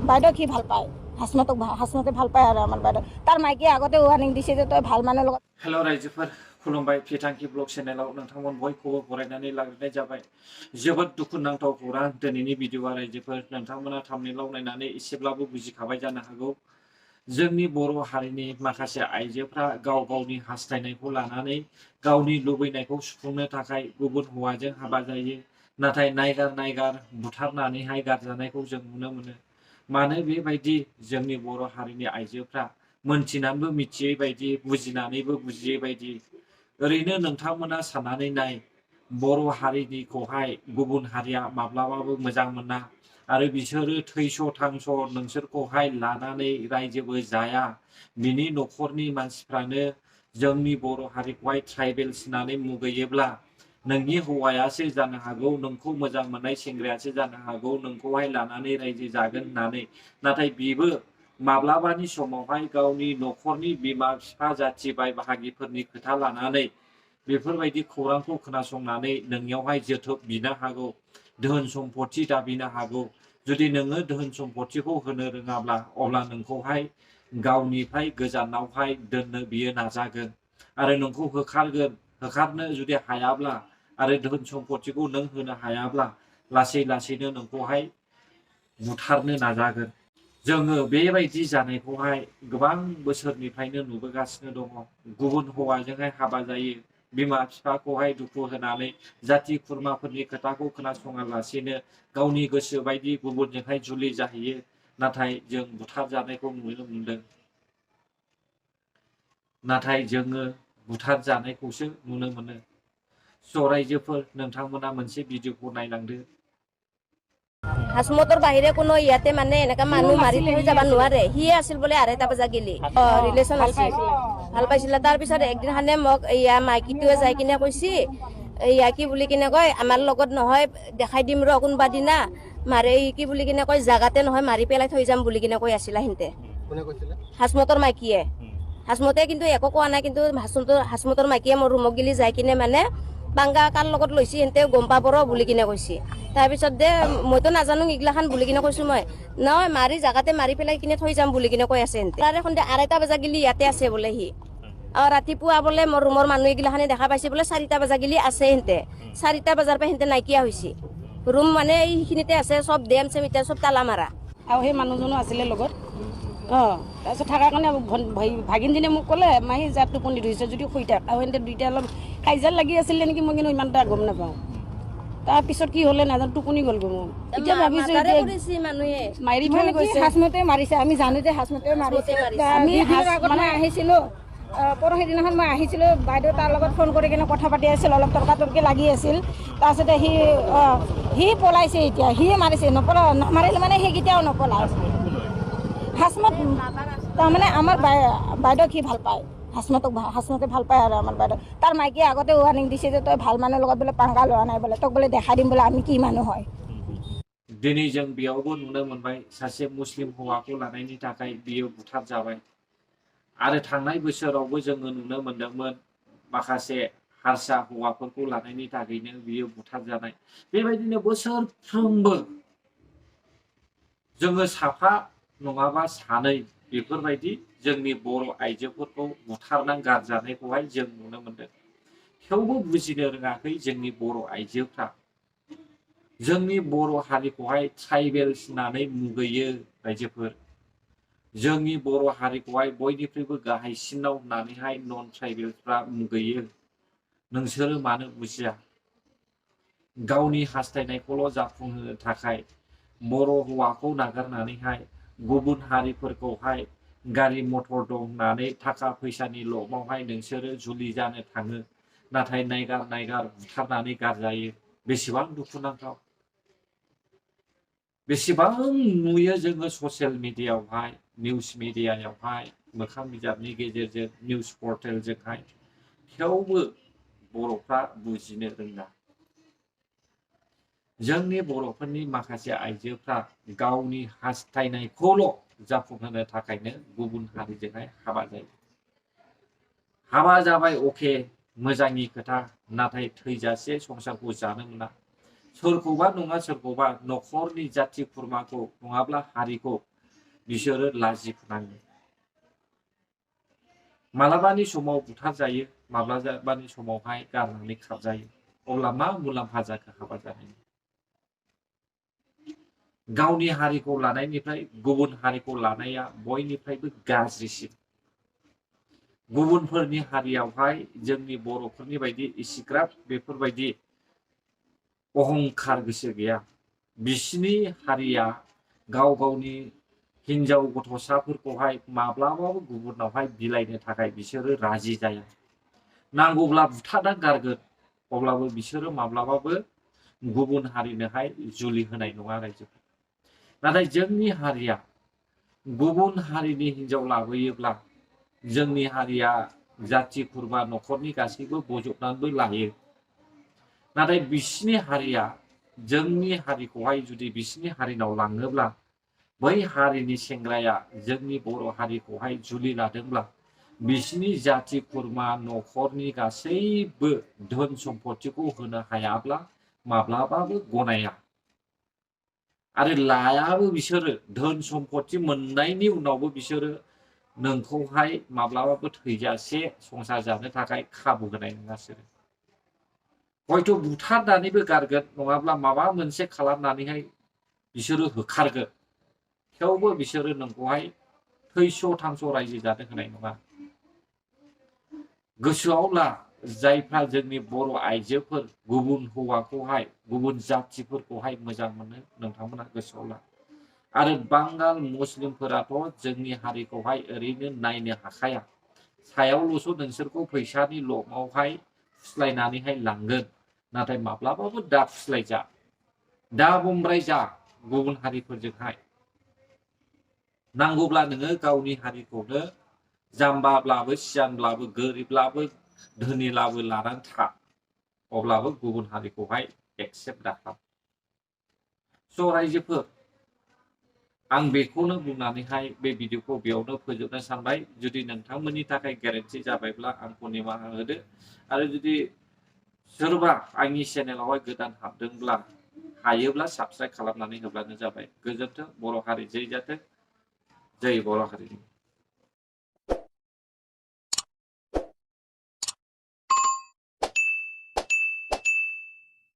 বাইদেউ কি ভাল পায় হাসমতকে ভাল পায় আৰু আমাৰ বাইদেউ তাৰ মাইকী আগতে ৱাৰ্নিং দিছে যে তই ভাল মানুহৰ লগত। हेल' रायजोफोर खुलुमबाय फिथांखि ब्लग चेनेलाव नोंथांमोन बयखौबो बरायनानै लाग्रोनाय जाबाय। जोबोद दुखुनांथाव खौरां दिनैनि भिडिअ'आ रायजोफोर नोंथांमोना थाम्बनेइलाव नायनानै एसेब्लाबो बुजिखाबाय जानो हागौ। जोंनि बर' हारिनि माखासे आइजोफ्रा गाव गावनि हास्थायनायखौ लानानै गावनि लुबैनायखौ सुफुंनो थाखाय गुबुन हौवाजों हाबा जायो, नाथाय नायगार बुथारनानैहाय गारजानायखौ जों नुनो मोनो। मानो बेबायदि जोंनि बर' हारिनि आइजोफ्रा मोनथिनानैबो मिथियै बायदि बुजिनानैबो बुजियै बायदि ओरैनो नोंथांमोना साननानै नाय बर' हारिनिखौहाय गुबुन हारिया माब्लाबाबो मोजां मोना आरो बिसोरो थैस' थांस' नोंसोरखौहाय लानानै रायजोबो जाया। बिनि न'खरनि मानसिफ्रानो जोंनि बर' हारिखौहाय ट्राइबेल्स होननानै मुगैयोब्ला नोंनि हौवायासो जानो हागौ, नोंखौ मोजां मोननाय सेंग्रायासो जानो हागौ नोंखौहाय लानानै रायजो जागोन होननानै, नाथाय बेबो माब्लाबानि समावहाय गावनि न'खरनि बिमा बिफा जाथि बाय बाहागिफोरनि खोथा लानानै बेफोरबायदि खौरांखौ खोनासंनानै नोंनियावहाय जोथोब बिनो हागौ, धोन सम्पति दाबिनो हागौ। जुदि नोङो धोन सम्पतिखौ होनो रोङाब्ला अब्ला नोंखौहाय गावनिफ्राय गोजानावहाय दोननो बियो नाजागोन आरो नोंखौ होखारनो जुदि हायाब्ला आरो धोन सम्पतिखौ नों होनो हायाब्ला लासैनो नोंखौहाय बुथारनो नाजागोन। जोङो बेबायदि जानायखौहाय गोबां बोसोरनिफ्रायनो नुबोगासिनो दङ। गुबुन हौवाजोंहाय हाबा जायो, बिमा बिफाखौहाय दुखु होनानै जाथि खुरमाफोरनि खोथाखौ खोनासङालासेनो गावनि गोसो बायदि गुबुनजोंहाय जुलि जाहैयो, नाथाय जों बुथार जानायखौ नुनो मोनदों। नाथाय जोङो बुथार जानायखौसो नुनो मोनो। स' रायजोफोर नोंथांमोना मोनसे भिडिअ'खौ नायलांदो। হাসমতৰ বাহিৰে কোনো ইয়াতে মানে এনেকা মানুহ মাৰি থৈ যাব নোৱাৰে। সিয়ে আছিল বোলে 2:30 বজা গেলি ৰিলেশ্যন আছিল, ভাল পাইছিলে। তাৰপিছত একদিনাখনে মোক এয়া মাইকীটোৱে যাই কিনে কৈছি এয়া কি বুলি কিনে কয় আমাৰ লগত নহয় দেখাই দিম ৰ কোনোবা দিনা মাৰে কি বুলি কিনে কয় জাগাতে নহয় মাৰি পেলাই থৈ যাম বুলি কিনে কৈ আছিল সিহঁতে। হাসমতৰ মাইকীয়ে, হাসমতে কিন্তু একো কোৱা নাই, কিন্তু হাসমতৰ মাইকীয়ে মোৰ ৰুমক গেলি যাই কিনে মানে বাংগা কাৰ লগত লৈছি সিহঁতে গম পাব ৰ বুলি কিনে কৈছি। তাৰপিছত দে মইতো নাজানো এইগিলাখান বুলি কিনে কৈছো মই নহয় মাৰি জাগাতে মাৰি পেলাই কিনে থৈ যাম বুলি কিনে কৈ আছে সিহঁতে। তাৰে সন্ধিয়া 2:30 বজা গেলি ইয়াতে আছে বোলে সি। ৰাতিপুৱা বোলে মোৰ ৰুমৰ মানুহ এইগিলাখানে দেখা পাইছে বোলে 4:00 বজা গেলি আছে সিহঁতে। 4:00 বজাৰ পৰা সিহঁতে নাইকিয়া হৈছে। ৰুম মানে এইখিনিতে আছে, চব ডেম চেম এতিয়া চব তালা মাৰা। আৰু সেই মানুহজনো আছিলে লগত। তাৰপিছত থকাৰ কাৰণে ভাগিনজনীয়ে মোক ক'লে মাহী যাত টোপনি ধৰিছে যদি শুই থাক। আৰু সিহঁতে দুইটা অলপ কাজিয়া লাগি আছিলে নেকি, মই কিন্তু ইমান এটা গম নাপাওঁ। তাৰপিছত কি হ'লে নাজানো, টোপনি গ'লগৈ মোৰ। এতিয়া ভাবিছো মাৰি থৈ গৈছে, হাসমতে মাৰিছে। আমি জানো যে হাসমতে মাৰিছে। আমি মানে আহিছিলো পৰহি দিনাখন মই আহিছিলোঁ, বাইদেউ তাৰ লগত ফোন কৰি কিনে কথা পাতি আছিল, অলপ তৰ্কাতৰ্কি লাগি আছিল। তাৰপিছতে সি পলাইছে, এতিয়া সিয়ে মাৰিছে। নামাৰিলে মানে সেইকেইটাও নপলায়। হাসমত তাৰমানে আমাৰ বাইদেউ কি ভাল পায়, হাসমতে ভাল পায় আৰু আমাৰ বাইদেউ। তাৰ মাইকীয়ে আগতে ৱাৰ্নিং দিছে যে তই ভাল মানুহৰ লগত বোলে পাংগা লোৱা নাই বোলে, তোক বোলে দেখাই দিম বোলে আমি কি মানুহ হয়। दिनै जों बेयावबो नुनो मोनबाय सासे मुस्लिम हौवाखौ लानायनि थाखाय बियो बुथार जाबाय। आरो थांनाय बोसोरावबो जोङो नुनो मोनदोंमोन माखासे हारसा हौवाफोरखौ लानायनि थाखायनो बियो बुथार जानाय। बेबायदिनो बोसोरफ्रोमबो जोङो साफा नङाबा सानै बेफोरबायदि जोंनि बर' आइजोफोरखौ बुथारना गारजानायखौहाय जों नुनो मोनदों। थेवबो बुजिनो रोङाखै जोंनि बर' आइजोफ्रा। जोंनि बर' हारिखौहाय ट्राइबेल्स होननानै मुगैयो रायजोफोर। जोंनि बर' हारिखौहाय बयनिख्रुइबो गाहायसिनाव होननानैहाय नन ट्राइबेल्सफ्रा मुगैयो। नोंसोरो मानो बुजिया? गावनि हास्थायनायखौल' जाफुंहोनो थाखाय बर' हौवाखौ नागारनानैहाय गुबुन हारिफोरखौहाय गारि मटर दं होननानै थाखा फैसानि लबावहाय नोंसोरो जुलि जानो थाङो, नाथाय नायगार बुथारनानै गारजायो। बेसेबां दुखुनांथाव! बेसेबां नुयो जोङो ससियेल मिडियायावहाय, निउस मिडियायावहाय, मोखां बिजाबनि गेजेरजों, निउस पर्टेलजोंहाय। थेवबो बर'फ्रा बुजिनो रोङा। जोंनि बर'फोरनि माखासे आइजोफ्रा गावनि हास्थायनायखौल' जाफुंहोनो थाखायनो गुबुन हारिजोंहाय हाबा जायो। हाबा जाबाय अके, मोजांनि खोथा, नाथाय थैजासे संसारखौ जानो मोना। सोरखौबा नङा सोरखौबा न'खरनि जाथि खुरमाखौ नङाब्ला हारिखौ बिसोरो लाजिफोनाङो। मालाबानि समाव बुथारजायो, माब्लाबानि समावहाय गारनानै खारजायो। अब्ला मा मुलाम्फा जाखो हाबा जानायनि? गावनि हारिखौ लानायनिफ्राय गुबुन हारिखौ लानाया बयनिफ्रायबो गाज्रिसिन। गुबुनफोरनि हारियावहाय जोंनि बर'फोरनि बायदि इसिग्राब बेफोरबायदि अहंखार गोसो गैया। बिसिनि हारिया गाव गावनि हिनजाव गथ'साफोरखौहाय माब्लाबाबो गुबुनावहाय बिलाइनो थाखाय बिसोरो राजि जाया। नांगौब्ला बुथारना गारगोन, अब्लाबो बिसोरो माब्लाबाबो गुबुन हारिनोहाय जुलि होनाय नङा रायजोफोर। नाथाय जोंनि हारिया गुबुन हारिनि हिनजाव लाबोयोब्ला जोंनि हारिया जाथि खुरमा न'खरनि गासैबो बजबनानैबो लायो। नाथाय बिसिनि हारिया जोंनि हारिखौहाय जुदि बिसिनि हारिनाव लाङोब्ला बै हारिनि सेंग्राया जोंनि बर' हारिखौहाय जुलि लादोंब्ला बिसिनि जाथि खुरमा न'खरनि गासैबो धोन सम्पतिखौ होनो हायाब्ला माब्लाबाबो गनाया। आरो लायाबो बिसोरो धोन सम्पति मोननायनि उनावबो बिसोरो नोंखौहाय माब्लाबाबो थैजासे संसार जानो थाखाय खाबु होनाय नङा। हयथ' बुथारनानैबो गारगोन, नङाब्ला माबा मोनसे खालामनानैहाय बिसोरो होखारगोन। थेवबो बिसोरो नोंखौहाय थैस' थांस' रायजो जानो होनाय नङा। गोसोआव ला, जायफ्रा जोंनि बर' आइजोफोर गुबुन हौवाखौहाय गुबुन जाथिफोरखौहाय मोजां मोनो, नोंथांमोना गोसोआव ला। आरो बांगाल मुस्लिमफोराथ' जोंनि हारिखौहाय ओरैनो नायनो हाखाया। सायावल'सो नोंसोरखौ फैसानि लबावहाय फुस्लायनानैहाय लांगोन। नाथाय माब्लाबाबो दा फुस्लायजा, दा बमब्राय जा गुबुन हारिफोरजोंहाय। नांगौब्ला नोङो गावनि हारिखौनो जाम्बाब्लाबो सियानब्लाबो गोरिबब्लाबो धोनिब्लाबो लानानै था, अब्लाबो गुबुन हारिखौहाय एक्सेप्ट दाखालाम। स' रायजोफोर, आं बेखौनो बुंनानैहाय बे भिडिअखौ बेयावनो फोजोबनो सानबाय। जुदि नोंथांमोननि थाखाय गोरोन्थि जाबायब्ला आंखौ निमाहा होदो। आरो जुदि सोरबा आंनि चेनेलावहाय गोदान हाबदोंब्ला हायोब्ला साबस्क्राइब खालामनानै होब्लानो जाबाय। गोजोन्थों। बर' हारि जै जाथों, जै बर' हारिनि।